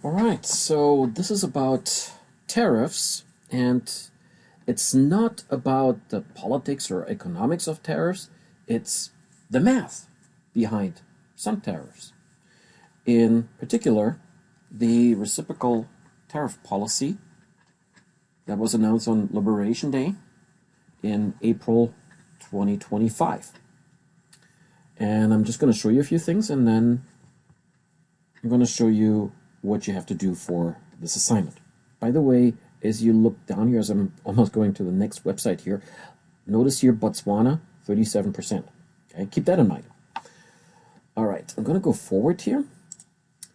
All right, so this is about tariffs, and it's not about the politics or economics of tariffs, it's the math behind some tariffs. In particular, the reciprocal tariff policy that was announced on Liberation Day in April 2025. And I'm just going to show you a few things, and then I'm going to show you what you have to do for this assignment. By the way, as you look down here, as I'm almost going to the next website here, notice here Botswana, 37%. Okay, keep that in mind. All right, I'm going to go forward here.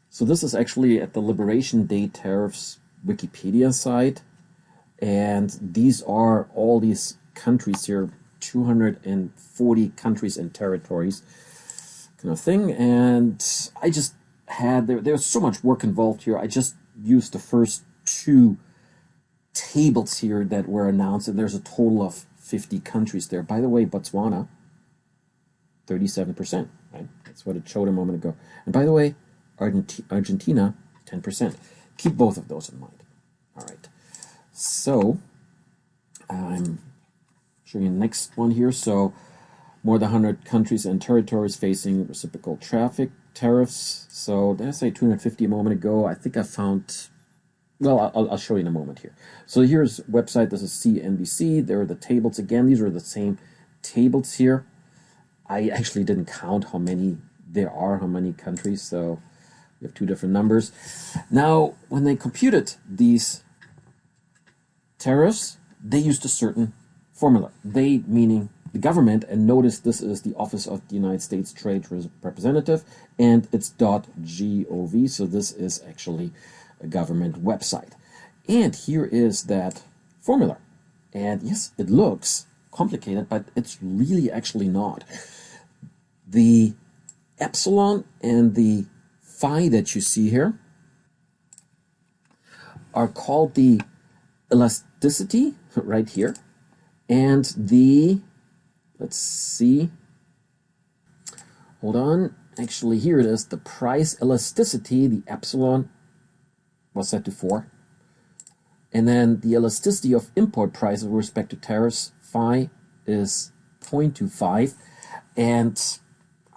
So this is actually at the Liberation Day Tariffs Wikipedia site, and these are all these countries here, 240 countries and territories kind of thing. And I just had, there's so much work involved here. I just used the first two tables here that were announced, and there's a total of 50 countries there. By the way, Botswana, 37%, right? That's what it showed a moment ago. And by the way, Argentina, 10%. Keep both of those in mind. All right. So I'm showing you the next one here. So more than 100 countries and territories facing reciprocal traffic tariffs. So did I say 250 a moment ago? I think I found, well, I'll show you in a moment here. So here's website. This is CNBC. There are the tables again. These are the same tables here. I actually didn't count how many there are, how many countries. So we have two different numbers. Now, when they computed these tariffs, they used a certain formula. They meaning the government, and notice this is the Office of the United States Trade Representative, and it's .gov, so this is actually a government website. And here is that formula. And yes, it looks complicated, but it's really actually not. The epsilon and the phi that you see here are called the elasticity right here, and the, let's see, hold on, actually here it is, the price elasticity, the epsilon was set to 4, and then the elasticity of import prices with respect to tariffs, phi, is 0.25, and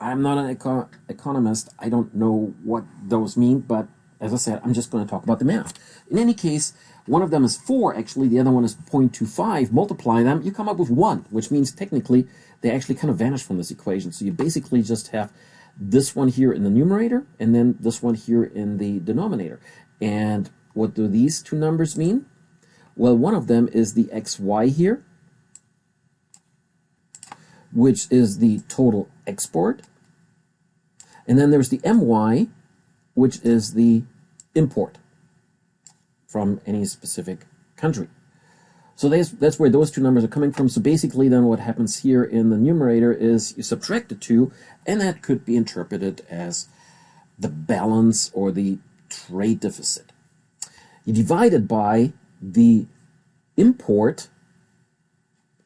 I'm not an economist. I don't know what those mean, but as I said, I'm just going to talk about the math. In any case, one of them is 4, actually, the other one is 0.25. Multiply them, you come up with 1, which means technically they actually kind of vanish from this equation. So you basically just have this one here in the numerator and then this one here in the denominator. And what do these two numbers mean? Well, one of them is the xy here, which is the total export. And then there's the my, which is the import from any specific country. So that's where those two numbers are coming from. So basically then what happens here in the numerator is you subtract the two, and that could be interpreted as the balance or the trade deficit. You divide it by the import,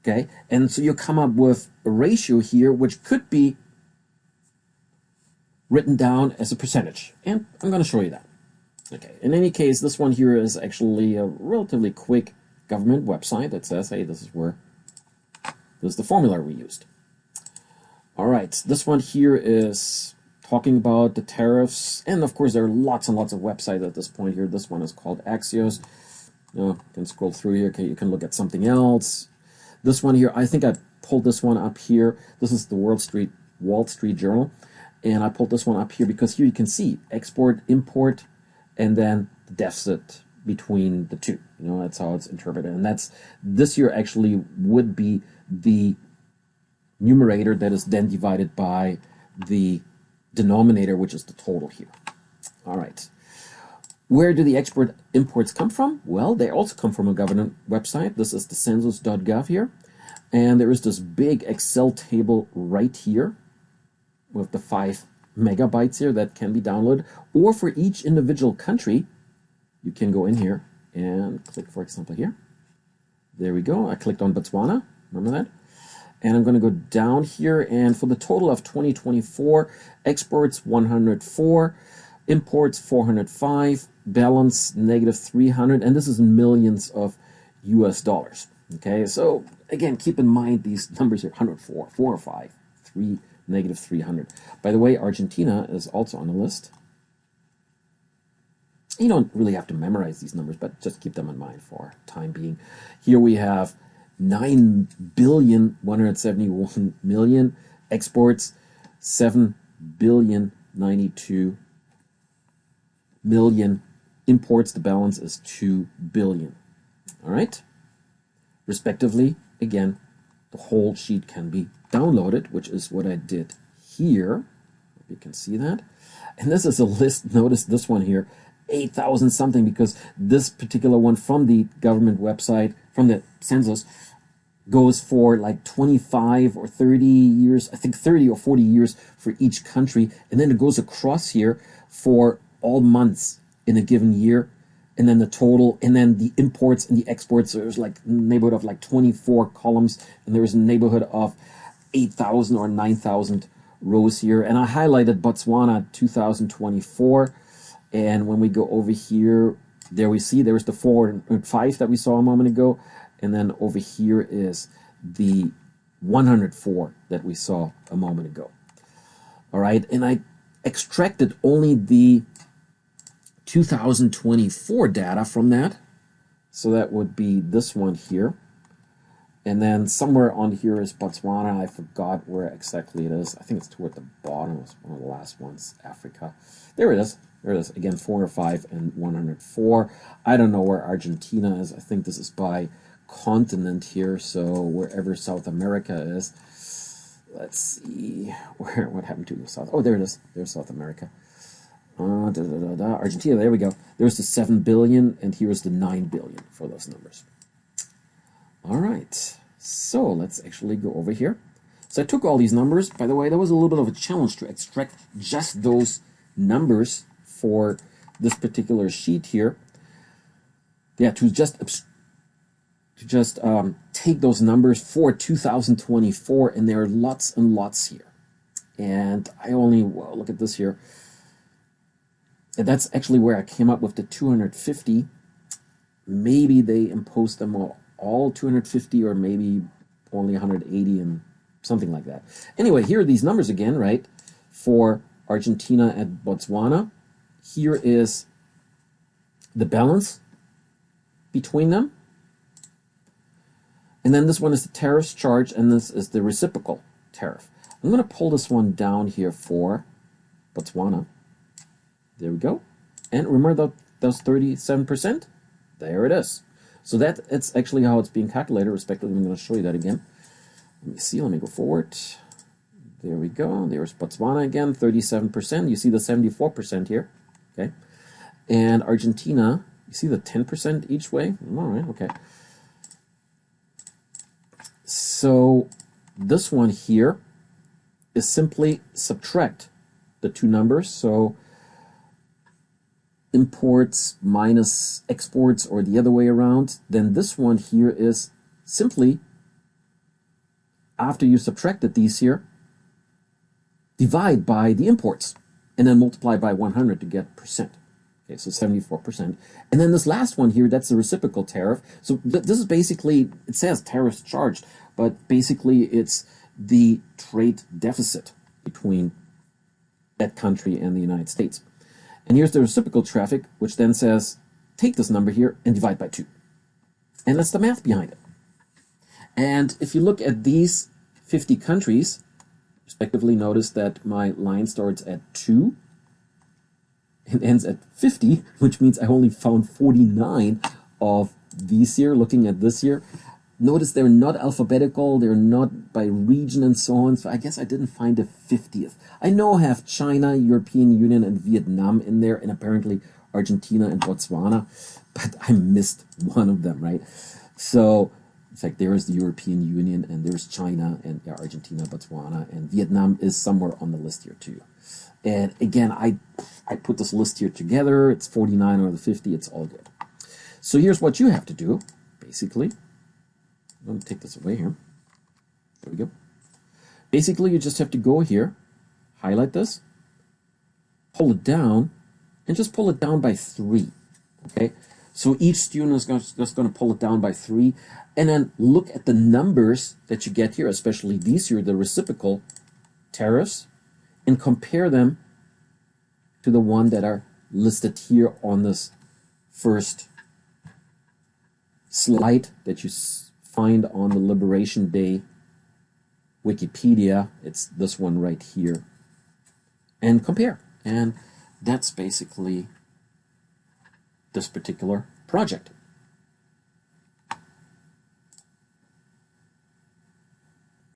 okay, and so you come up with a ratio here which could be written down as a percentage, and I'm going to show you that. Okay, in any case, this one here is actually a relatively quick government website that says, hey, this is the formula we used. All right, this one here is talking about the tariffs, and of course there are lots and lots of websites at this point here. This one is called Axios. You can scroll through here. Okay, you can look at something else. This one here, I think I pulled this one up here. This is the Wall Street Journal. And I pulled this one up here because here you can see export, import, and then the deficit between the two. You know, that's how it's interpreted. And that's, this here actually would be the numerator that is then divided by the denominator, which is the total here. All right. Where do the export imports come from? Well, they also come from a government website. This is the census.gov here. And there is this big Excel table right here with the 5 megabytes here that can be downloaded. Or for each individual country, you can go in here and click, for example, here. There we go. I clicked on Botswana. Remember that? And I'm going to go down here, and for the total of 2024, exports 104, Imports 405, balance negative 300, and this is in millions of US dollars. Okay, so again, keep in mind these numbers here: 104, 405, 3, negative 300. By the way, Argentina is also on the list. You don't really have to memorize these numbers, but just keep them in mind for time being. Here we have 9,171,000,000 exports, 7,092,000,000 imports. The balance is 2 billion. All right. Respectively, again, the whole sheet can be downloaded, which is what I did here. You can see that. And this is a list. Notice this one here, 8,000 something, because this particular one from the government website, from the census, goes for like 25 or 30 years, I think 30 or 40 years for each country. And then it goes across here for all months in a given year. And then the total, and then the imports and the exports, there's like a neighborhood of like 24 columns, and there's a neighborhood of 8,000 or 9,000 rows here. And I highlighted Botswana 2024. And when we go over here, there we see there's the 405 that we saw a moment ago. And then over here is the 104 that we saw a moment ago. All right. And I extracted only the 2024 data from that. So that would be this one here. And then somewhere on here is Botswana. I forgot where exactly it is. I think it's toward the bottom. It's one of the last ones, Africa. There it is. There it is. Again, 405 and 104. I don't know where Argentina is. I think this is by continent here. So wherever South America is. Let's see. What happened to the South? Oh, there it is. There's South America. Argentina, there we go. There's the 7 billion, and here's the 9 billion for those numbers. All right, so let's actually go over here. So I took all these numbers. By the way, that was a little bit of a challenge to extract just those numbers for this particular sheet here. Yeah, to just take those numbers for 2024, and there are lots and lots here. And I only, well, look at this here. And that's actually where I came up with the 250. Maybe they imposed them all 250, or maybe only 180 and something like that. Anyway, here are these numbers again, right? For Argentina and Botswana. Here is the balance between them. And then this one is the tariffs charged, and this is the reciprocal tariff. I'm going to pull this one down here for Botswana. There we go. And remember those 37%? There it is. So it's actually how it's being calculated, respectively. I'm going to show you that again. Let me see. Let me go forward. There we go. There's Botswana again, 37%. You see the 74% here. Okay. And Argentina, you see the 10% each way? All right. Okay. So this one here is simply subtract the two numbers. So imports minus exports, or the other way around. Then this one here is simply, after you subtracted these here, divide by the imports and then multiply by 100 to get percent. Okay, so 74%. And then this last one here, that's the reciprocal tariff. So this is basically, it says tariffs charged, but basically it's the trade deficit between that country and the United States. And here's the reciprocal traffic, which then says, take this number here and divide by 2. And that's the math behind it. And if you look at these 50 countries, respectively, notice that my line starts at 2 and ends at 50, which means I only found 49 of these here, looking at this here. Notice they're not alphabetical, they're not by region and so on, so I guess I didn't find a 50th. I know I have China, European Union, and Vietnam in there, and apparently Argentina and Botswana, but I missed one of them, right? So it's like there's the European Union, and there's China, and Argentina, Botswana, and Vietnam is somewhere on the list here too. And again, I put this list here together. It's 49 out of the 50. It's all good. So here's what you have to do, basically. I'm going to take this away here. There we go. Basically, you just have to go here, highlight this, pull it down, and just pull it down by 3. Okay, so each student is just going to pull it down by 3, and then look at the numbers that you get here, especially these here, the reciprocal tariffs, and compare them to the one that are listed here on this first slide that you find on the Liberation Day Wikipedia. It's this one right here. And compare. And that's basically this particular project.